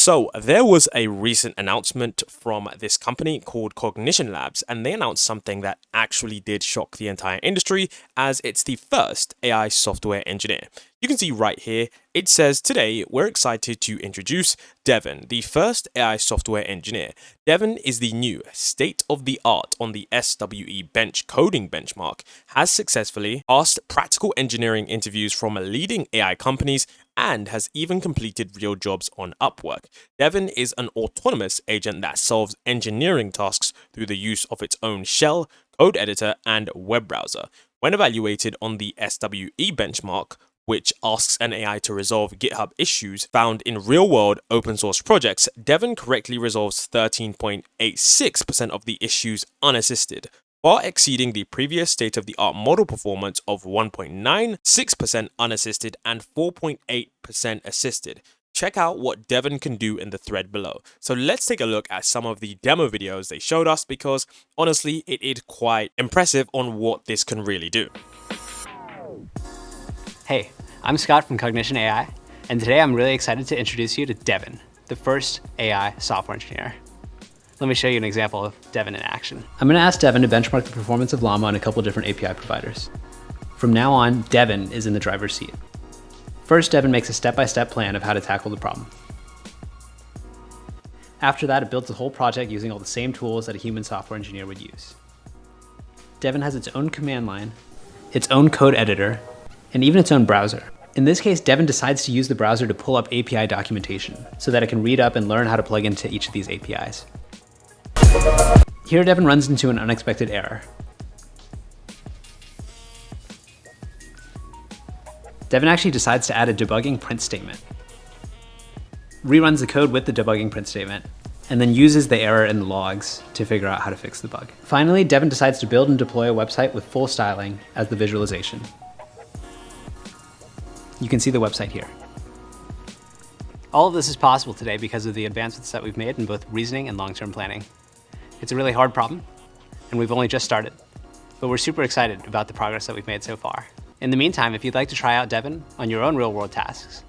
So there was a recent announcement from this company called Cognition Labs, and they announced something that actually did shock the entire industry, as it's the first AI software engineer. You can see right here, it says, today we're excited to introduce Devin, the first AI software engineer. Devin is the new state-of-the-art on the SWE-Bench coding benchmark, has successfully passed practical engineering interviews from leading AI companies, and has even completed real jobs on Upwork. Devin is an autonomous agent that solves engineering tasks through the use of its own shell, code editor, and web browser. When evaluated on the SWE Benchmark, which asks an AI to resolve GitHub issues found in real-world open-source projects, Devin correctly resolves 13.86% of the issues unassisted, far exceeding the previous state-of-the-art model performance of 1.96% unassisted and 4.8% assisted. Check out what Devin can do in the thread below. So let's take a look at some of the demo videos they showed us, because honestly, it is quite impressive on what this can really do. Hey, I'm Scott from Cognition AI, and today I'm really excited to introduce you to Devin, the first AI software engineer. Let me show you an example of Devin in action. I'm going to ask Devin to benchmark the performance of Llama on a couple different API providers. From now on, Devin is in the driver's seat. First, Devin makes a step-by-step plan of how to tackle the problem. After that, it builds the whole project using all the same tools that a human software engineer would use. Devin has its own command line, its own code editor, and even its own browser. In this case, Devin decides to use the browser to pull up API documentation so that it can read up and learn how to plug into each of these APIs. Here, Devin runs into an unexpected error. Devin actually decides to add a debugging print statement, reruns the code with the debugging print statement, and then uses the error in the logs to figure out how to fix the bug. Finally, Devin decides to build and deploy a website with full styling as the visualization. You can see the website here. All of this is possible today because of the advancements that we've made in both reasoning and long-term planning. It's a really hard problem, and we've only just started, but we're super excited about the progress that we've made so far. In the meantime, if you'd like to try out Devin on your own real-world tasks,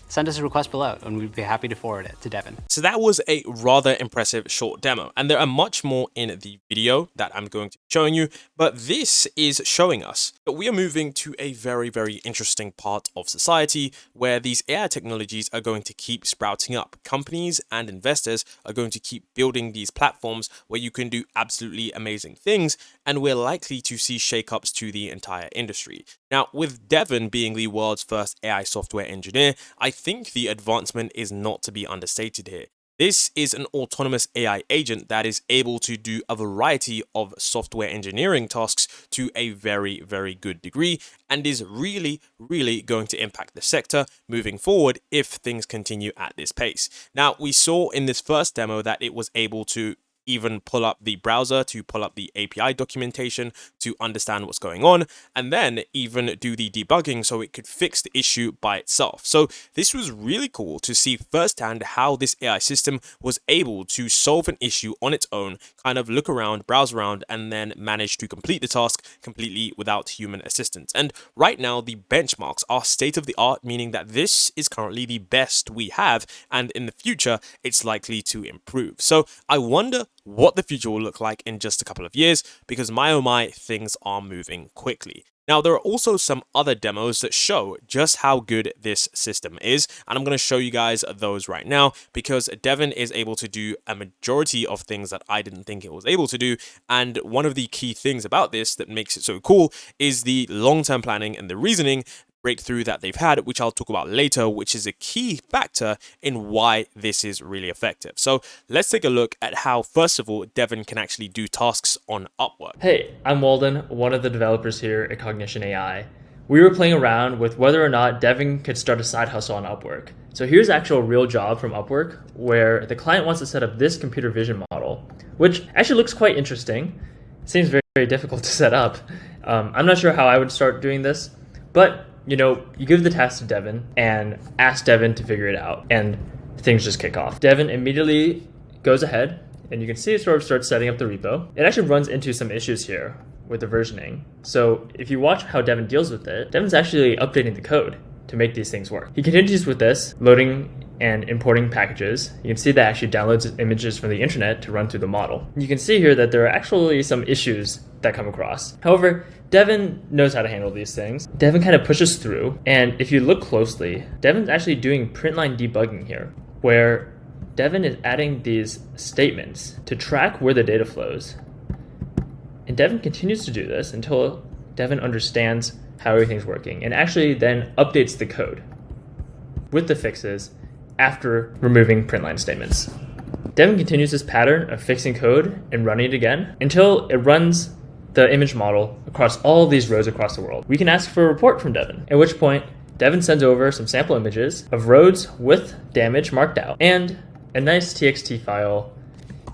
send us a request below and we'd be happy to forward it to Devin. So that was a rather impressive short demo, and there are much more in the video that I'm going to be showing you, but this is showing us that we are moving to a very, very interesting part of society where these AI technologies are going to keep sprouting up. Companies and investors are going to keep building these platforms where you can do absolutely amazing things, and we're likely to see shakeups to the entire industry. Now, with Devin being the world's first AI software engineer, I think the advancement is not to be understated here. This is an autonomous AI agent that is able to do a variety of software engineering tasks to a very, very good degree, and is really, really going to impact the sector moving forward if things continue at this pace. Now, we saw in this first demo that it was able to even pull up the browser, to pull up the API documentation, to understand what's going on, and then even do the debugging so it could fix the issue by itself. So this was really cool to see firsthand how this AI system was able to solve an issue on its own, kind of look around, browse around, and then manage to complete the task completely without human assistance. And right now, the benchmarks are state of the art, meaning that this is currently the best we have, and in the future, it's likely to improve. So I wonder what the future will look like in just a couple of years, because my oh my, things are moving quickly. Now, there are also some other demos that show just how good this system is, and I'm going to show you guys those right now, because Devin is able to do a majority of things that I didn't think it was able to do, and one of the key things about this that makes it so cool is the long-term planning and the reasoning breakthrough that they've had, which I'll talk about later, which is a key factor in why this is really effective. So let's take a look at how, first of all, Devin can actually do tasks on Upwork. Hey, I'm Walden, one of the developers here at Cognition AI. We were playing around with whether or not Devin could start a side hustle on Upwork. So here's actual real job from Upwork, where the client wants to set up this computer vision model, which actually looks quite interesting. It seems very, very difficult to set up. I'm not sure how I would start doing this, but you give the task to Devin and ask Devin to figure it out, and things just kick off. Devin immediately goes ahead, and you can see it sort of starts setting up the repo. It actually runs into some issues here with the versioning. So if you watch how Devin deals with it, Devin's actually updating the code to make these things work. He continues with this, loading and importing packages, you can see that actually downloads images from the internet to run through the model. You can see here that there are actually some issues that come across. However, Devin knows how to handle these things. Devin kind of pushes through, and if you look closely, Devin's actually doing print line debugging here, where Devin is adding these statements to track where the data flows. And Devin continues to do this until Devin understands how everything's working and actually then updates the code with the fixes after removing print line statements. Devin continues this pattern of fixing code and running it again until it runs the image model across all of these roads across the world. We can ask for a report from Devin, at which point Devin sends over some sample images of roads with damage marked out and a nice TXT file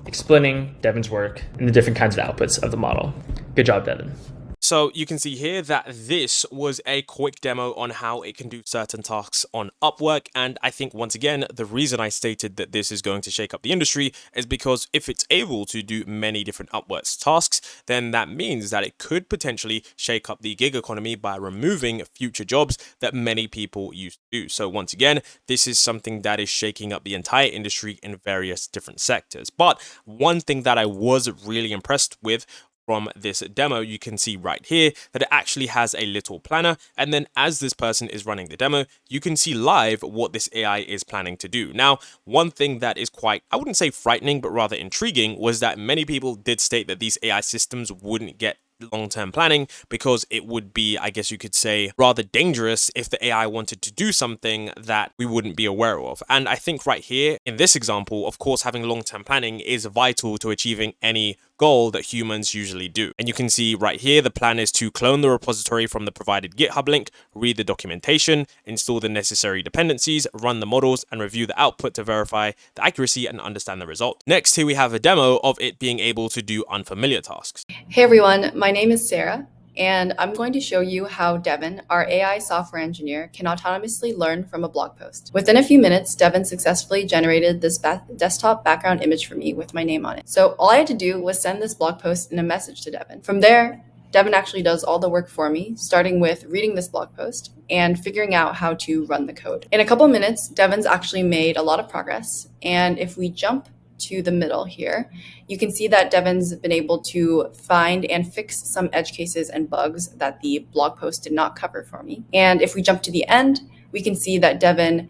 explaining Devin's work and the different kinds of outputs of the model. Good job, Devin. So you can see here that this was a quick demo on how it can do certain tasks on Upwork. And I think once again, the reason I stated that this is going to shake up the industry is because if it's able to do many different Upwork tasks, then that means that it could potentially shake up the gig economy by removing future jobs that many people used to do. So once again, this is something that is shaking up the entire industry in various different sectors. But one thing that I was really impressed with from this demo, you can see right here that it actually has a little planner. And then as this person is running the demo, you can see live what this AI is planning to do. Now, one thing that is quite, I wouldn't say frightening, but rather intriguing was that many people did state that these AI systems wouldn't get long-term planning because it would be, I guess you could say, rather dangerous if the AI wanted to do something that we wouldn't be aware of. And I think right here in this example, of course, having long-term planning is vital to achieving any goal that humans usually do. And you can see right here, the plan is to clone the repository from the provided GitHub link, read the documentation, install the necessary dependencies, run the models, and review the output to verify the accuracy and understand the result. Next, here we have a demo of it being able to do unfamiliar tasks. Hey everyone, my name is Sarah, and I'm going to show you how Devin, our AI software engineer, can autonomously learn from a blog post. Within a few minutes, Devin successfully generated this desktop background image for me with my name on it. So all I had to do was send this blog post in a message to Devin. From there, Devin actually does all the work for me, starting with reading this blog post and figuring out how to run the code. In a couple minutes, Devin's actually made a lot of progress. And if we jump to the middle here, you can see that Devin's been able to find and fix some edge cases and bugs that the blog post did not cover for me. And if we jump to the end, we can see that Devin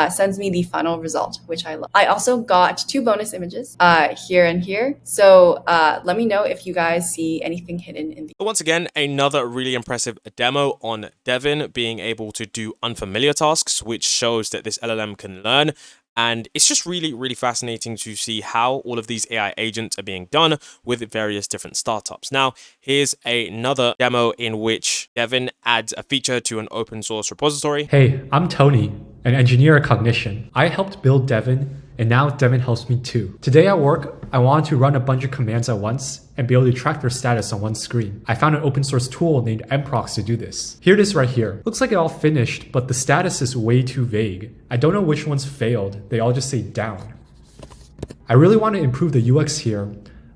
sends me the final result, which I love. I also got 2 bonus images here and here. So let me know if you guys see anything hidden in the. Once again, another really impressive demo on Devin being able to do unfamiliar tasks, which shows that this LLM can learn. And it's just really, really fascinating to see how all of these AI agents are being done with various different startups. Now, here's another demo in which Devin adds a feature to an open source repository. Hey, I'm Tony, an engineer at Cognition. I helped build Devin, and now Devin helps me too. Today at work, I wanted to run a bunch of commands at once and be able to track their status on one screen. I found an open source tool named mprox to do this. Here it is right here. Looks like it all finished, but the status is way too vague. I don't know which ones failed. They all just say down. I really want to improve the UX here,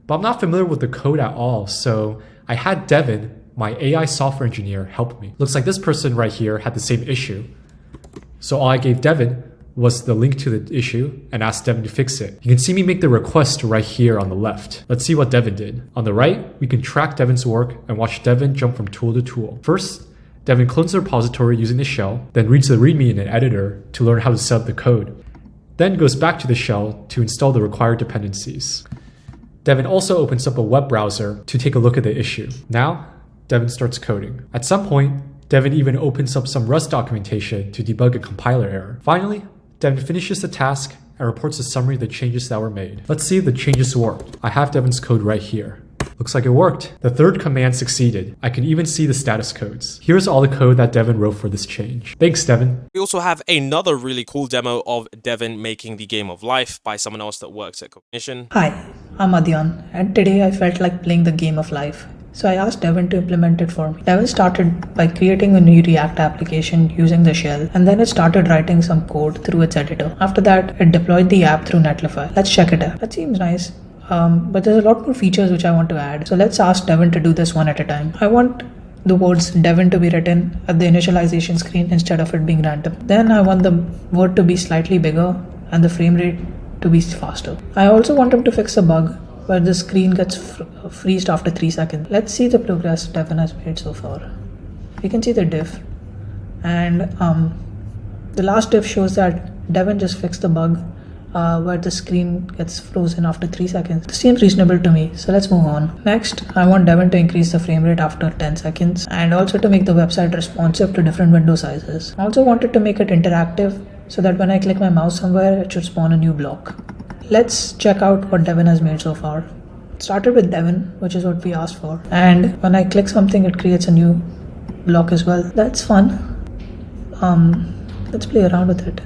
but I'm not familiar with the code at all, so I had Devin, my AI software engineer, help me. Looks like this person right here had the same issue. So all I gave Devin was the link to the issue and asked Devin to fix it. You can see me make the request right here on the left. Let's see what Devin did. On the right, we can track Devin's work and watch Devin jump from tool to tool. First, Devin clones the repository using the shell, then reads the README in an editor to learn how to set up the code, then goes back to the shell to install the required dependencies. Devin also opens up a web browser to take a look at the issue. Now, Devin starts coding. At some point, Devin even opens up some Rust documentation to debug a compiler error. Finally, Devin finishes the task and reports a summary of the changes that were made. Let's see if the changes worked. I have Devin's code right here. Looks like it worked. The third command succeeded. I can even see the status codes. Here's all the code that Devin wrote for this change. Thanks, Devin. We also have another really cool demo of Devin making the game of life by someone else that works at Cognition. Hi, I'm Adyan, and today I felt like playing the game of life. So I asked Devin to implement it for me. Devin started by creating a new React application using the shell, and then it started writing some code through its editor. After that, it deployed the app through Netlify. Let's check it out. That seems nice. But there's a lot more features which I want to add. So let's ask Devin to do this one at a time. I want the words Devin to be written at the initialization screen instead of it being random. Then I want the word to be slightly bigger and the frame rate to be faster. I also want him to fix a bug where the screen gets freezed after 3 seconds. Let's see the progress Devin has made so far. You can see the diff, and the last diff shows that Devin just fixed the bug where the screen gets frozen after 3 seconds. This seems reasonable to me, so let's move on. Next, I want Devin to increase the frame rate after 10 seconds and also to make the website responsive to different window sizes. I also wanted to make it interactive so that when I click my mouse somewhere, it should spawn a new block. Let's check out what Devin has made so far. It started with Devin, which is what we asked for, and when I click something, it creates a new block as well. That's fun. Let's play around with it.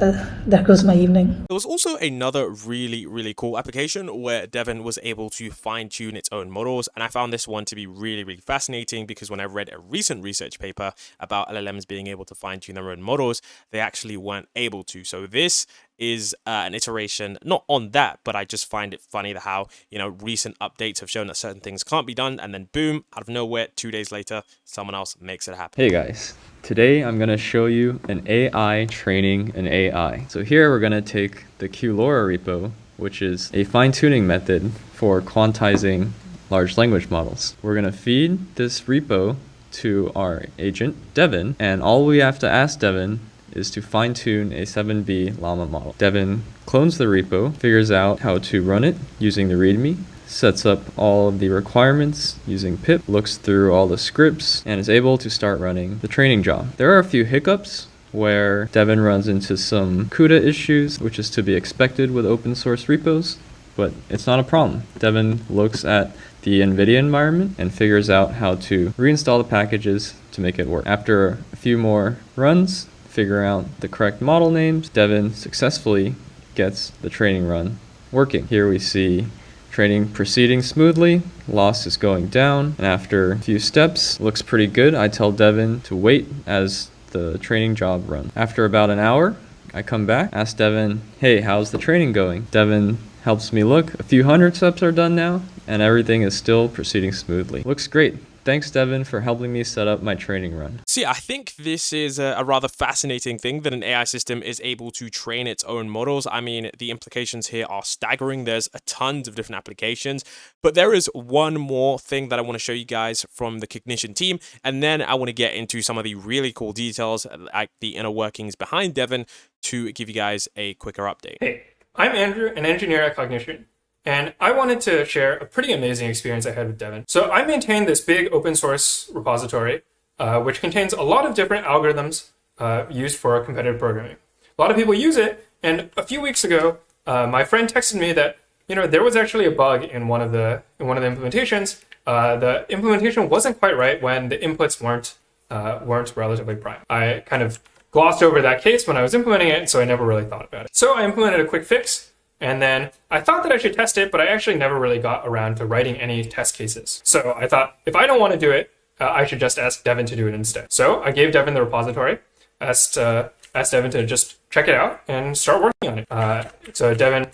Well, that was my evening. There was also another really cool application where Devin was able to fine tune its own models, and I found this one to be really fascinating because when I read a recent research paper about LLMs being able to fine tune their own models, they actually weren't able to. So this is an iteration not on that, but I just find it funny how, you know, recent updates have shown that certain things can't be done, and then boom, out of nowhere, 2 days later, someone else makes it happen. Hey guys, today I'm going to show you an AI training an AI. So here we're going to take the QLoRa repo, which is a fine-tuning method for quantizing large language models. We're going to feed this repo to our agent, Devin, and all we have to ask Devin is to fine-tune a 7B llama model. Devin clones the repo, figures out how to run it using the README, sets up all of the requirements using pip, looks through all the scripts, and is able to start running the training job. There are a few hiccups where Devin runs into some CUDA issues, which is to be expected with open source repos, but it's not a problem. Devin looks at the NVIDIA environment and figures out how to reinstall the packages to make it work. After a few more runs, figure out the correct model names, Devin successfully gets the training run working. Here we see training proceeding smoothly, loss is going down, and after a few steps, looks pretty good. I tell Devin to wait as the training job runs. After about an hour, I come back, ask Devin, hey, how's the training going? Devin helps me look. A few hundred steps are done now, and everything is still proceeding smoothly. Looks great. Thanks, Devin, for helping me set up my training run. See, I think this is a rather fascinating thing that an AI system is able to train its own models. I mean, the implications here are staggering. There's a tons of different applications, but there is one more thing that I want to show you guys from the Cognition team, and then I want to get into some of the really cool details, like the inner workings behind Devin, to give you guys a quicker update. Hey, I'm Andrew, an engineer at Cognition. And I wanted to share a pretty amazing experience I had with Devin. So I maintain this big open source repository, which contains a lot of different algorithms used for competitive programming. A lot of people use it, and a few weeks ago, my friend texted me that there was actually a bug in one of the implementations. The implementation wasn't quite right when the inputs weren't relatively prime. I kind of glossed over that case when I was implementing it, so I never really thought about it. So I implemented a quick fix. And then I thought that I should test it, but I actually never really got around to writing any test cases. So I thought, if I don't want to do it, I should just ask Devin to do it instead. So I gave Devin the repository, asked Devin to just check it out and start working on it. So Devin,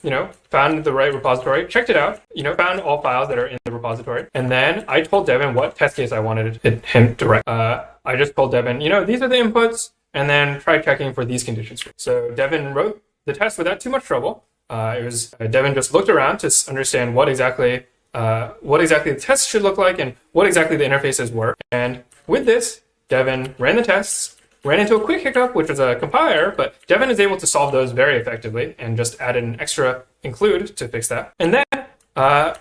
found the right repository, checked it out, found all files that are in the repository. And then I told Devin what test case I wanted him to write. I just told Devin, these are the inputs, and then try checking for these conditions. So Devin wrote the test without too much trouble. Devin just looked around to understand what exactly the test should look like and what exactly the interfaces were. And with this, Devin ran the tests, ran into a quick hiccup, which was a compiler, but Devin is able to solve those very effectively and just added an extra include to fix that. And then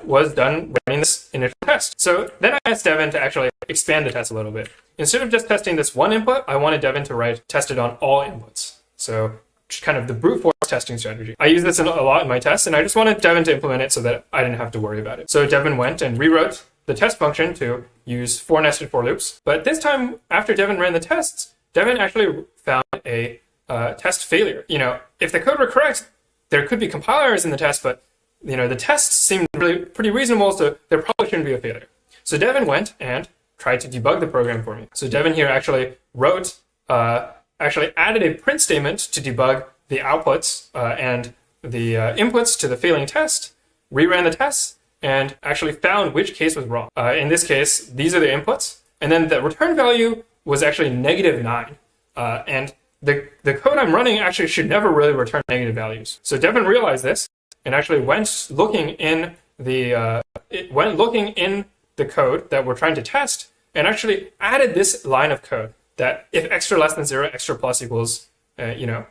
was done running this initial test. So then I asked Devin to actually expand the test a little bit. Instead of just testing this one input, I wanted Devin to test it on all inputs. So kind of the brute force testing strategy. I use this a lot in my tests, and I just wanted Devin to implement it so that I didn't have to worry about it. So Devin went and rewrote the test function to use 4 nested for loops. But this time, after Devin ran the tests, Devin actually found a test failure. If the code were correct, there could be compilers in the test, but the tests seemed really pretty reasonable, so there probably shouldn't be a failure. So Devin went and tried to debug the program for me. So Devin here actually added a print statement to debug the outputs and the inputs to the failing test, reran the tests, and actually found which case was wrong. In this case, these are the inputs, and then the return value was actually -9. And the code I'm running actually should never really return negative values. So Devin realized this and actually went looking in the code that we're trying to test, and actually added this line of code that if extra less than 0, extra plus equals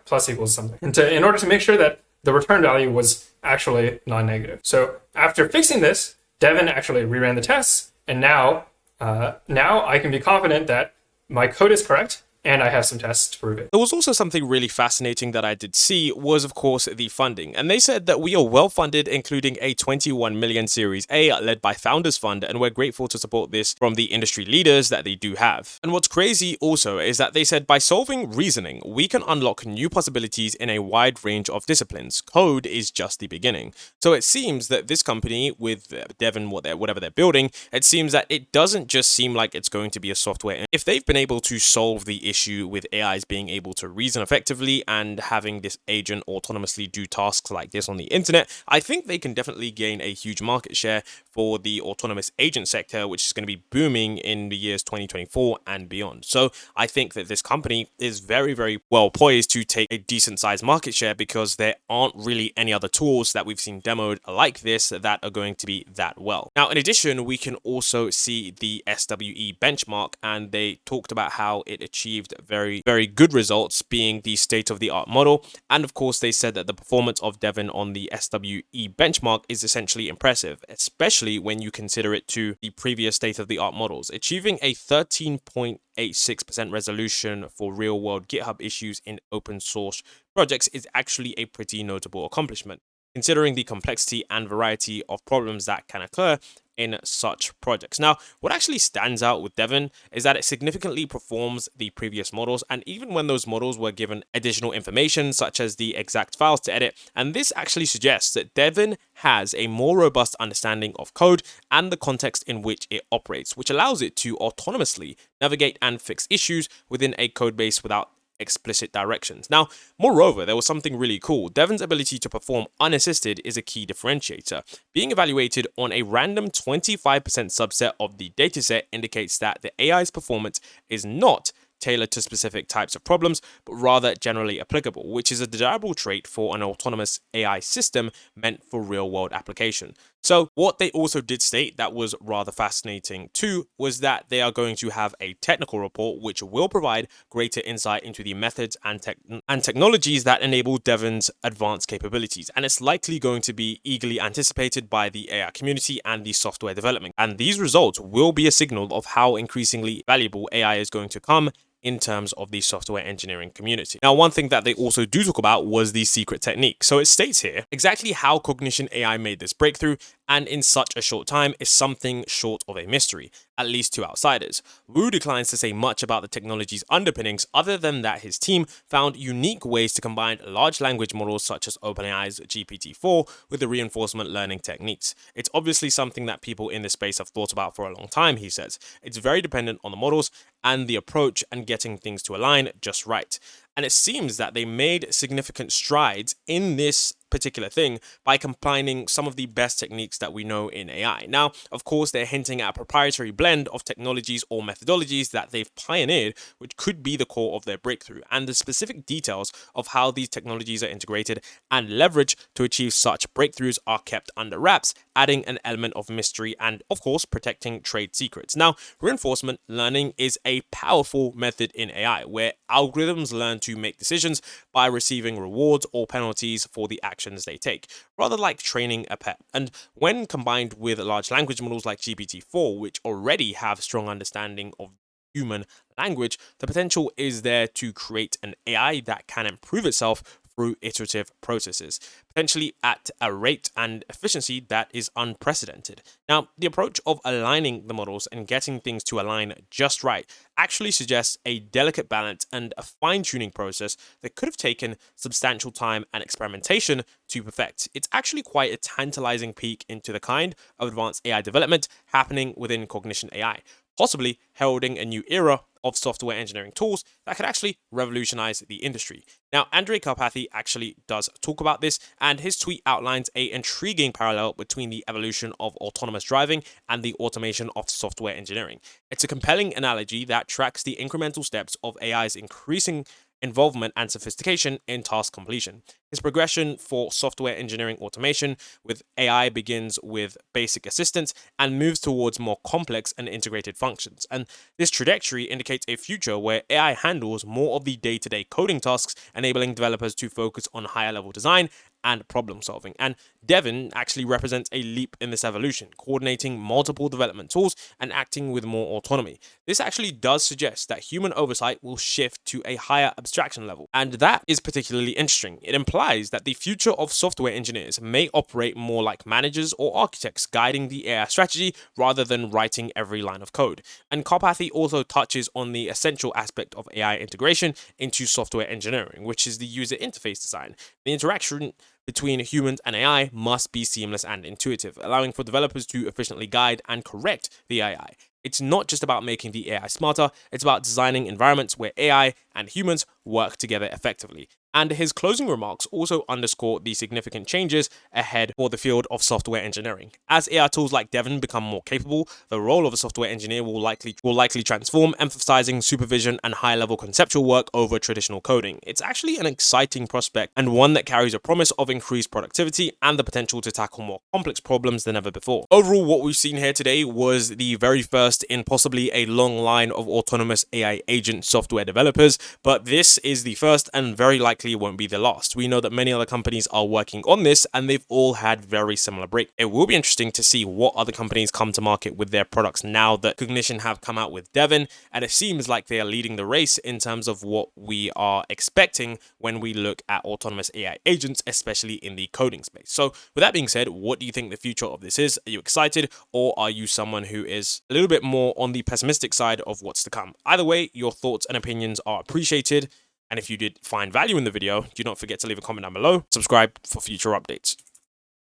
plus equals something, and in order to make sure that the return value was actually non-negative. So after fixing this, Devin actually reran the tests, and now I can be confident that my code is correct, and I have some tests to prove it. There was also something really fascinating that I did see was, of course, the funding. And they said that we are well funded, including a 21 million Series A led by Founders Fund, and we're grateful to support this from the industry leaders that they do have. And what's crazy also is that they said by solving reasoning, we can unlock new possibilities in a wide range of disciplines. Code is just the beginning. So it seems that this company with Devon, whatever they're building, it seems that it doesn't just seem like it's going to be a software. If they've been able to solve the issue with AIs being able to reason effectively and having this agent autonomously do tasks like this on the internet, I think they can definitely gain a huge market share for the autonomous agent sector, which is going to be booming in the years 2024 and beyond. So I think that this company is very, very well poised to take a decent sized market share, because there aren't really any other tools that we've seen demoed like this that are going to be that well. Now, in addition, we can also see the SWE Benchmark, and they talked about how it achieved very, very good results, being the state-of-the-art model. And of course, they said that the performance of Devon on the SWE Benchmark is essentially impressive, especially when you consider it to the previous state-of-the-art models. Achieving a 13.86% resolution for real-world GitHub issues in open source projects is actually a pretty notable accomplishment, considering the complexity and variety of problems that can occur in such projects. Now, what actually stands out with Devon is that it significantly performs the previous models, and even when those models were given additional information, such as the exact files to edit, and this actually suggests that Devon has a more robust understanding of code and the context in which it operates, which allows it to autonomously navigate and fix issues within a code base without explicit directions. Now, moreover, there was something really cool. Devon's ability to perform unassisted is a key differentiator. Being evaluated on a random 25% subset of the dataset indicates that the AI's performance is not tailored to specific types of problems, but rather generally applicable, which is a desirable trait for an autonomous AI system meant for real-world application. So what they also did state that was rather fascinating too was that they are going to have a technical report which will provide greater insight into the methods and technologies that enable Devon's advanced capabilities, and it's likely going to be eagerly anticipated by the AI community and the software development. And these results will be a signal of how increasingly valuable AI is going to come in terms of the software engineering community. Now, one thing that they also do talk about was the secret technique. So it states here exactly how Cognition AI made this breakthrough, and in such a short time is something short of a mystery, at least to outsiders. Wu declines to say much about the technology's underpinnings other than that his team found unique ways to combine large language models such as OpenAI's GPT-4 with the reinforcement learning techniques. It's obviously something that people in this space have thought about for a long time, he says. It's very dependent on the models and the approach and getting things to align just right. And it seems that they made significant strides in this particular thing by combining some of the best techniques that we know in AI. Now, of course, they're hinting at a proprietary blend of technologies or methodologies that they've pioneered, which could be the core of their breakthrough. And the specific details of how these technologies are integrated and leveraged to achieve such breakthroughs are kept under wraps, adding an element of mystery and, of course, protecting trade secrets. Now, reinforcement learning is a powerful method in AI where algorithms learn to make decisions by receiving rewards or penalties for the actions they take, rather like training a pet. And when combined with large language models like GPT-4, which already have strong understanding of human language, the potential is there to create an AI that can improve itself through iterative processes, potentially at a rate and efficiency that is unprecedented. Now, the approach of aligning the models and getting things to align just right actually suggests a delicate balance and a fine-tuning process that could have taken substantial time and experimentation to perfect. It's actually quite a tantalizing peek into the kind of advanced AI development happening within Cognition AI, possibly heralding a new era of software engineering tools that could actually revolutionize the industry. Now, Andrej Karpathy actually does talk about this, and his tweet outlines an intriguing parallel between the evolution of autonomous driving and the automation of software engineering. It's a compelling analogy that tracks the incremental steps of AI's increasing involvement and sophistication in task completion. His progression for software engineering automation with AI begins with basic assistance and moves towards more complex and integrated functions. And this trajectory indicates a future where AI handles more of the day-to-day coding tasks, enabling developers to focus on higher level design and problem solving. And Devin actually represents a leap in this evolution, coordinating multiple development tools and acting with more autonomy. This actually does suggest that human oversight will shift to a higher abstraction level, and that is particularly interesting. It implies that the future of software engineers may operate more like managers or architects, guiding the AI strategy rather than writing every line of code. And Karpathy also touches on the essential aspect of AI integration into software engineering, which is the user interface design. The interaction between humans and AI must be seamless and intuitive, allowing for developers to efficiently guide and correct the AI. It's not just about making the AI smarter, it's about designing environments where AI and humans work together effectively. And his closing remarks also underscore the significant changes ahead for the field of software engineering. As AI tools like Devin become more capable, the role of a software engineer will likely transform, emphasizing supervision and high-level conceptual work over traditional coding. It's actually an exciting prospect and one that carries a promise of increased productivity and the potential to tackle more complex problems than ever before. Overall, what we've seen here today was the very first in possibly a long line of autonomous AI agent software developers, but this is the first and very likely won't be the last. We know that many other companies are working on this and they've all had very similar break. It will be interesting to see what other companies come to market with their products now that Cognition have come out with Devin, and it seems like they are leading the race in terms of what we are expecting when we look at autonomous AI agents, especially in the coding space. So with that being said, what do you think the future of this is? Are you excited, or are you someone who is a little bit more on the pessimistic side of what's to come? Either way, your thoughts and opinions are appreciated. And if you did find value in the video, do not forget to leave a comment down below. Subscribe for future updates.